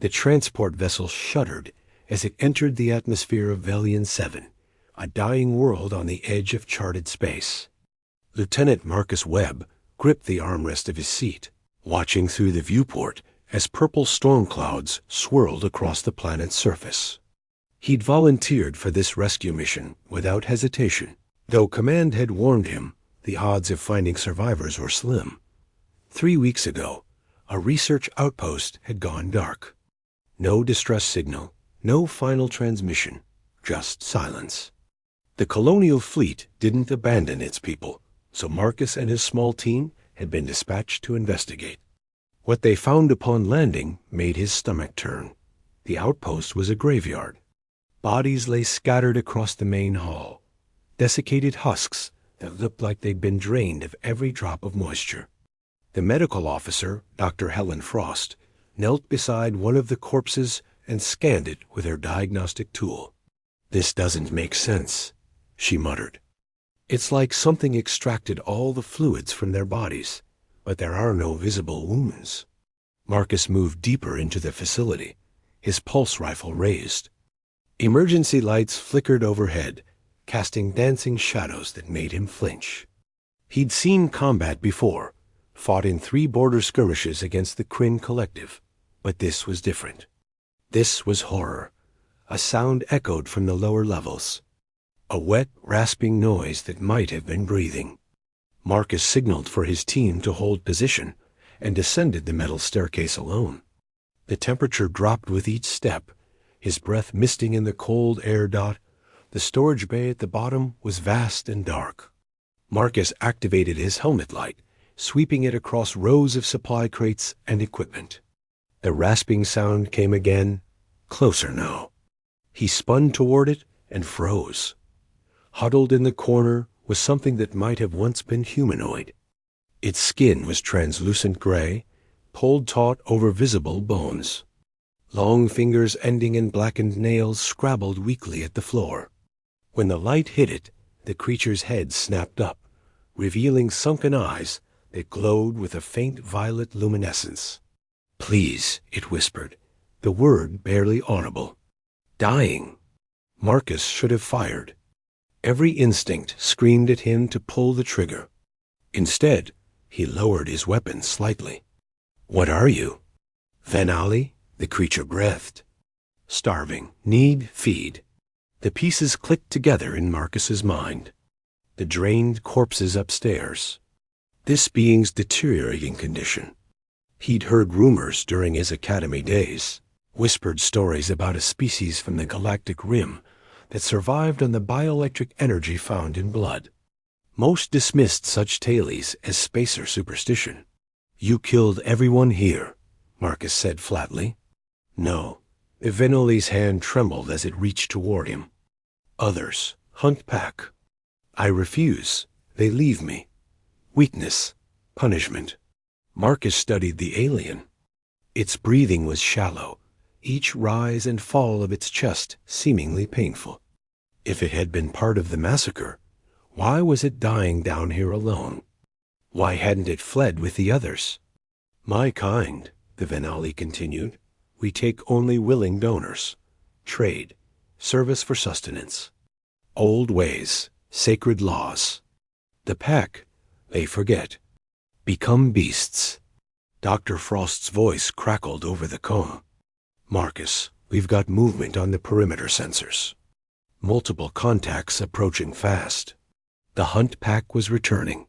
The transport vessel shuddered as it entered the atmosphere of Velian 7, a dying world on the edge of charted space. Lieutenant Marcus Webb gripped the armrest of his seat, watching through the viewport as purple storm clouds swirled across the planet's surface. He'd volunteered for this rescue mission without hesitation, though command had warned him the odds of finding survivors were slim. 3 weeks ago, a research outpost had gone dark. No distress signal, no final transmission, just silence. The colonial fleet didn't abandon its people, so Marcus and his small team had been dispatched to investigate. What they found upon landing made his stomach turn. The outpost was a graveyard. Bodies lay scattered across the main hall, desiccated husks that looked like they'd been drained of every drop of moisture. The medical officer, Dr. Helen Frost, knelt beside one of the corpses and scanned it with her diagnostic tool. "This doesn't make sense," she muttered. "It's like something extracted all the fluids from their bodies, but there are no visible wounds." Marcus moved deeper into the facility, his pulse rifle raised. Emergency lights flickered overhead, casting dancing shadows that made him flinch. He'd seen combat before, fought in 3 border skirmishes against the Kryn Collective, but this was different. This was horror. A sound echoed from the lower levels, a wet, rasping noise that might have been breathing. Marcus signaled for his team to hold position and descended the metal staircase alone. The temperature dropped with each step, his breath misting in the cold air. The storage bay at the bottom was vast and dark. Marcus activated his helmet light, sweeping it across rows of supply crates and equipment. The rasping sound came again, closer now. He spun toward it and froze. Huddled in the corner was something that might have once been humanoid. Its skin was translucent gray, pulled taut over visible bones. Long fingers ending in blackened nails scrabbled weakly at the floor. When the light hit it, the creature's head snapped up, revealing sunken eyes that glowed with a faint violet luminescence. "Please," it whispered, the word barely audible. "Dying." Marcus should have fired. Every instinct screamed at him to pull the trigger. Instead, he lowered his weapon slightly. "What are you?" "Venali," the creature breathed. "Starving. Need feed." The pieces clicked together in Marcus's mind. The drained corpses upstairs. This being's deteriorating condition. He'd heard rumors during his academy days, whispered stories about a species from the galactic rim that survived on the bioelectric energy found in blood. Most dismissed such tales as spacer superstition. "You killed everyone here," Marcus said flatly. "No." Venoli's hand trembled as it reached toward him. "Others. Hunt pack." "I refuse. They leave me. Weakness. Punishment." Marcus studied the alien. Its breathing was shallow, each rise and fall of its chest seemingly painful. If it had been part of the massacre, why was it dying down here alone? Why hadn't it fled with the others? "My kind," the Venali continued, "we take only willing donors. Trade. Service for sustenance. Old ways. Sacred laws. The pack, they forget. Become beasts." Dr. Frost's voice crackled over the comb. "Marcus, we've got movement on the perimeter sensors. Multiple contacts approaching fast." The hunt pack was returning.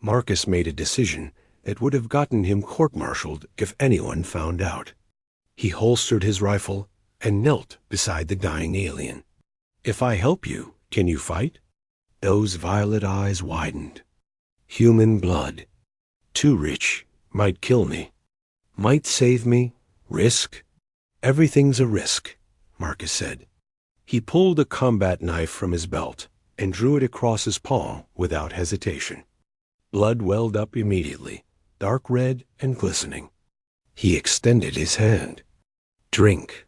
Marcus made a decision that would have gotten him court-martialed if anyone found out. He holstered his rifle and knelt beside the dying alien. "If I help you, can you fight?" Those violet eyes widened. "Human blood. Too rich. Might kill me. Might save me. Risk." "Everything's a risk," Marcus said. He pulled a combat knife from his belt and drew it across his palm without hesitation. Blood welled up immediately, dark red and glistening. He extended his hand. "Drink."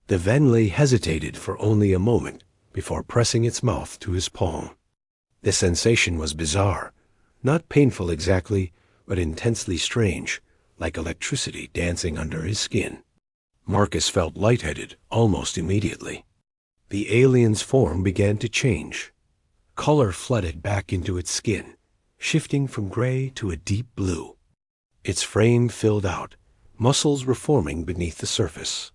The Venli hesitated for only a moment before pressing its mouth to his palm. The sensation was bizarre, not painful exactly, but intensely strange, like electricity dancing under his skin. Marcus felt lightheaded almost immediately. The alien's form began to change. Color flooded back into its skin, shifting from gray to a deep blue. Its frame filled out, muscles reforming beneath the surface.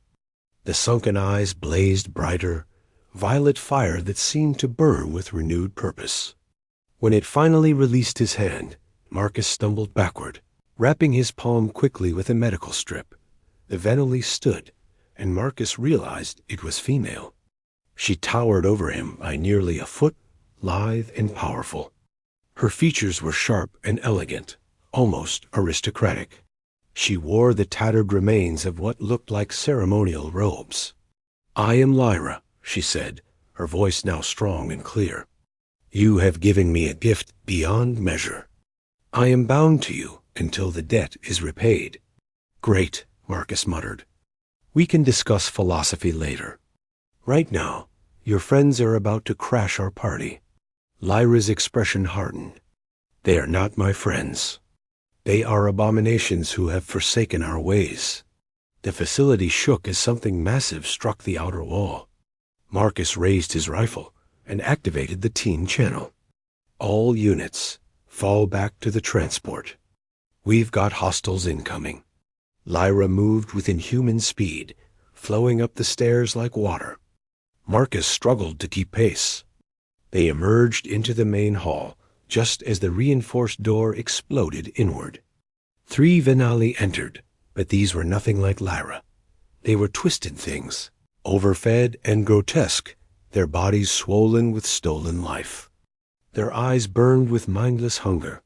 The sunken eyes blazed brighter, violet fire that seemed to burn with renewed purpose. When it finally released his hand, Marcus stumbled backward, wrapping his palm quickly with a medical strip. The Venali stood, and Marcus realized it was female. She towered over him by nearly a foot, lithe and powerful. Her features were sharp and elegant, almost aristocratic. She wore the tattered remains of what looked like ceremonial robes. "I am Lyra," she said, her voice now strong and clear. "You have given me a gift beyond measure. I am bound to you until the debt is repaid." "Great," Marcus muttered. "We can discuss philosophy later. Right now, your friends are about to crash our party." Lyra's expression hardened. "They are not my friends. They are abominations who have forsaken our ways." The facility shook as something massive struck the outer wall. Marcus raised his rifle and activated the teen channel. "All units, fall back to the transport. We've got hostiles incoming." Lyra moved with inhuman speed, flowing up the stairs like water. Marcus struggled to keep pace. They emerged into the main hall, just as the reinforced door exploded inward. 3 Venali entered, but these were nothing like Lyra. They were twisted things, overfed and grotesque, their bodies swollen with stolen life. Their eyes burned with mindless hunger.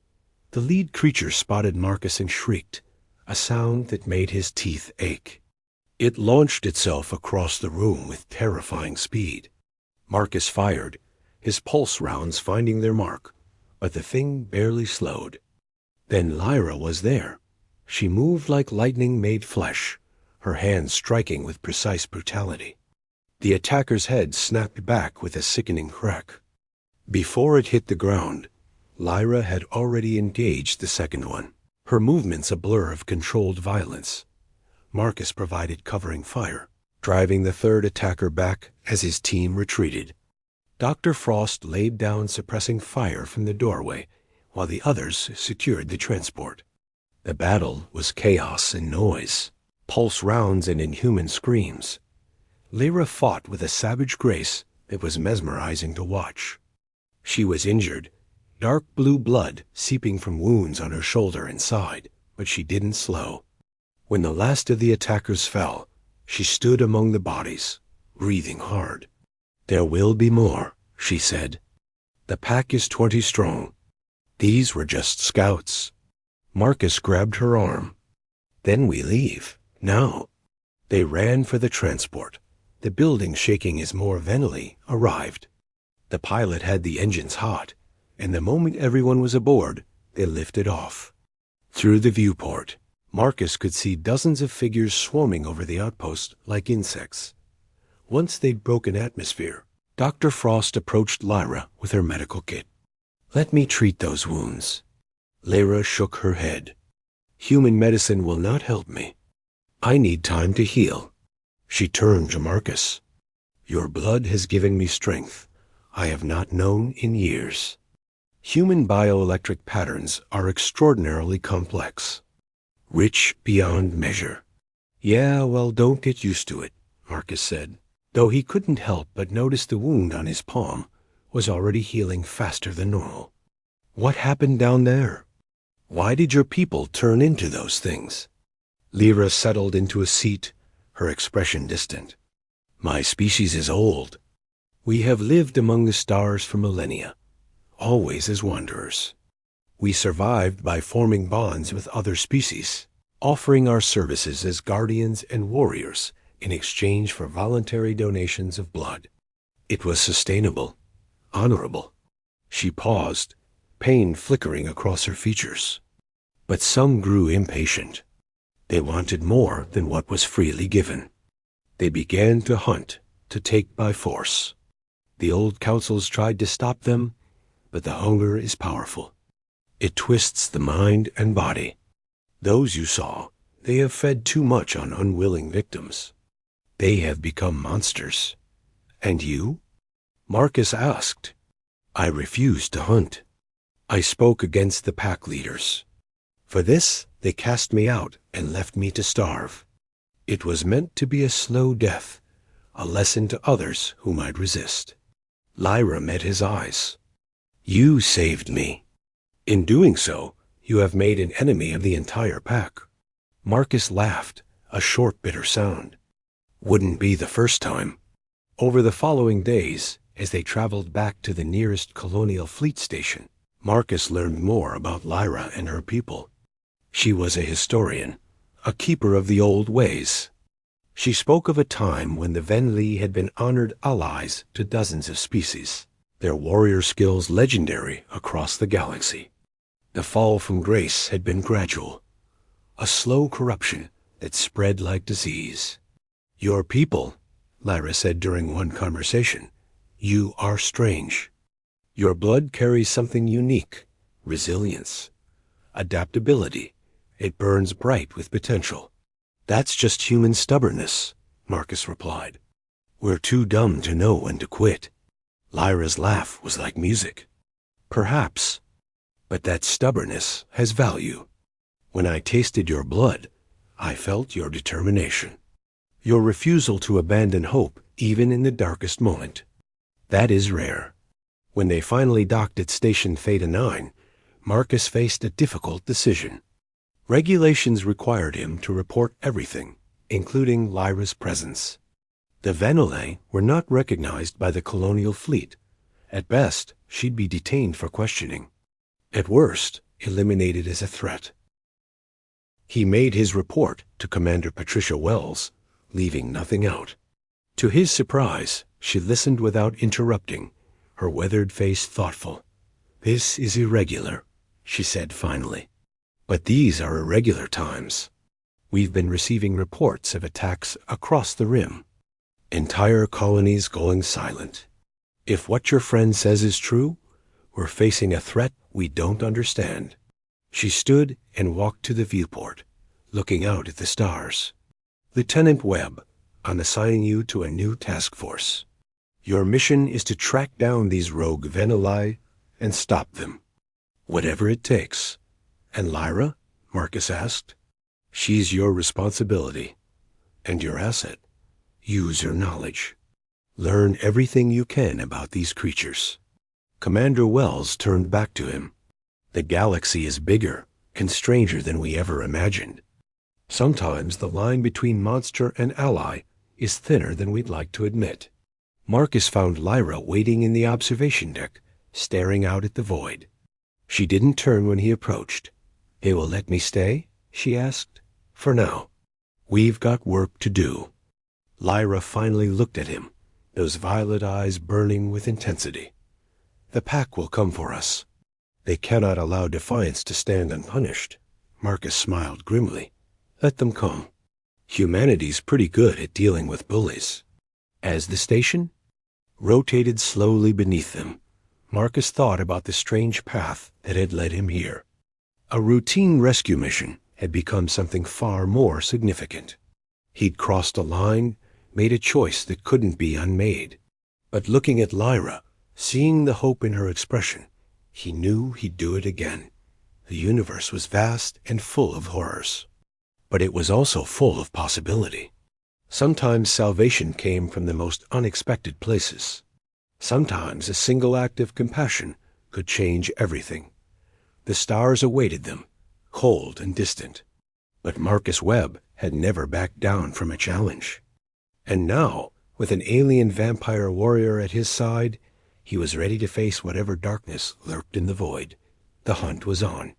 The lead creature spotted Marcus and shrieked, a sound that made his teeth ache. It launched itself across the room with terrifying speed. Marcus fired, his pulse rounds finding their mark, but the thing barely slowed. Then Lyra was there. She moved like lightning made flesh, her hands striking with precise brutality. The attacker's head snapped back with a sickening crack. Before it hit the ground, Lyra had already engaged the second one, her movements a blur of controlled violence. Marcus provided covering fire, driving the third attacker back as his team retreated. Dr. Frost laid down suppressing fire from the doorway, while the others secured the transport. The battle was chaos and noise, pulse rounds and inhuman screams. Lyra fought with a savage grace that was mesmerizing to watch. She was injured, dark blue blood seeping from wounds on her shoulder and side, but she didn't slow. When the last of the attackers fell, she stood among the bodies, breathing hard. "There will be more," she said. "The pack is 20 strong. These were just scouts." Marcus grabbed her arm. "Then we leave, now." They ran for the transport. The building shaking as more Venali arrived. The pilot had the engines hot, and the moment everyone was aboard, they lifted off. Through the viewport, Marcus could see dozens of figures swarming over the outpost like insects. Once they'd broken atmosphere, Dr. Frost approached Lyra with her medical kit. "Let me treat those wounds." Lyra shook her head. "Human medicine will not help me. I need time to heal." She turned to Marcus. "Your blood has given me strength I have not known in years." Human bioelectric patterns are extraordinarily complex, rich beyond measure. "Yeah, well, don't get used to it," Marcus said, though he couldn't help but notice the wound on his palm was already healing faster than normal. "What happened down there? Why did your people turn into those things?" Lyra settled into a seat, her expression distant. "My species is old. We have lived among the stars for millennia, always as wanderers. We survived by forming bonds with other species, offering our services as guardians and warriors in exchange for voluntary donations of blood. It was sustainable, honorable." She paused, pain flickering across her features. But some grew impatient. They wanted more than what was freely given. They began to hunt, to take by force. The old councils tried to stop them, but the hunger is powerful. It twists the mind and body. Those you saw, they have fed too much on unwilling victims. They have become monsters. And you? Marcus asked. I refused to hunt. I spoke against the pack leaders. For this, they cast me out and left me to starve. It was meant to be a slow death, a lesson to others who might resist. Lyra met his eyes. You saved me. In doing so, you have made an enemy of the entire pack. Marcus laughed, a short, bitter sound. Wouldn't be the first time. Over the following days, as they traveled back to the nearest colonial fleet station, Marcus learned more about Lyra and her people. She was a historian, a keeper of the old ways. She spoke of a time when the Venli had been honored allies to dozens of species, their warrior skills legendary across the galaxy. The fall from grace had been gradual, a slow corruption that spread like disease. Your people, Lyra said during one conversation, you are strange. Your blood carries something unique, resilience, adaptability. It burns bright with potential. That's just human stubbornness, Marcus replied. We're too dumb to know when to quit. Lyra's laugh was like music. Perhaps, but that stubbornness has value. When I tasted your blood, I felt your determination. Your refusal to abandon hope even in the darkest moment. That is rare. When they finally docked at Station Theta 9, Marcus faced a difficult decision. Regulations required him to report everything, including Lyra's presence. The Venole were not recognized by the colonial fleet. At best, she'd be detained for questioning. At worst, eliminated as a threat. He made his report to Commander Patricia Wells, leaving nothing out. To his surprise, she listened without interrupting, her weathered face thoughtful. This is irregular, she said finally. But these are irregular times. We've been receiving reports of attacks across the rim. Entire colonies going silent. If what your friend says is true, we're facing a threat we don't understand. She stood and walked to the viewport, looking out at the stars. Lieutenant Webb, I'm assigning you to a new task force. Your mission is to track down these rogue Venoli and stop them. Whatever it takes. And Lyra? Marcus asked. She's your responsibility. And your asset. Use your knowledge. Learn everything you can about these creatures. Commander Wells turned back to him. The galaxy is bigger and stranger than we ever imagined. Sometimes the line between monster and ally is thinner than we'd like to admit. Marcus found Lyra waiting in the observation deck, staring out at the void. She didn't turn when he approached. They will let me stay? She asked. For now. We've got work to do. Lyra finally looked at him, those violet eyes burning with intensity. The pack will come for us. They cannot allow defiance to stand unpunished. Marcus smiled grimly. Let them come. Humanity's pretty good at dealing with bullies. As the station rotated slowly beneath them, Marcus thought about the strange path that had led him here. A routine rescue mission had become something far more significant. He'd crossed a line, made a choice that couldn't be unmade. But looking at Lyra, seeing the hope in her expression, he knew he'd do it again. The universe was vast and full of horrors. But it was also full of possibility. Sometimes salvation came from the most unexpected places. Sometimes a single act of compassion could change everything. The stars awaited them, cold and distant. But Marcus Webb had never backed down from a challenge. And now, with an alien vampire warrior at his side, he was ready to face whatever darkness lurked in the void. The hunt was on.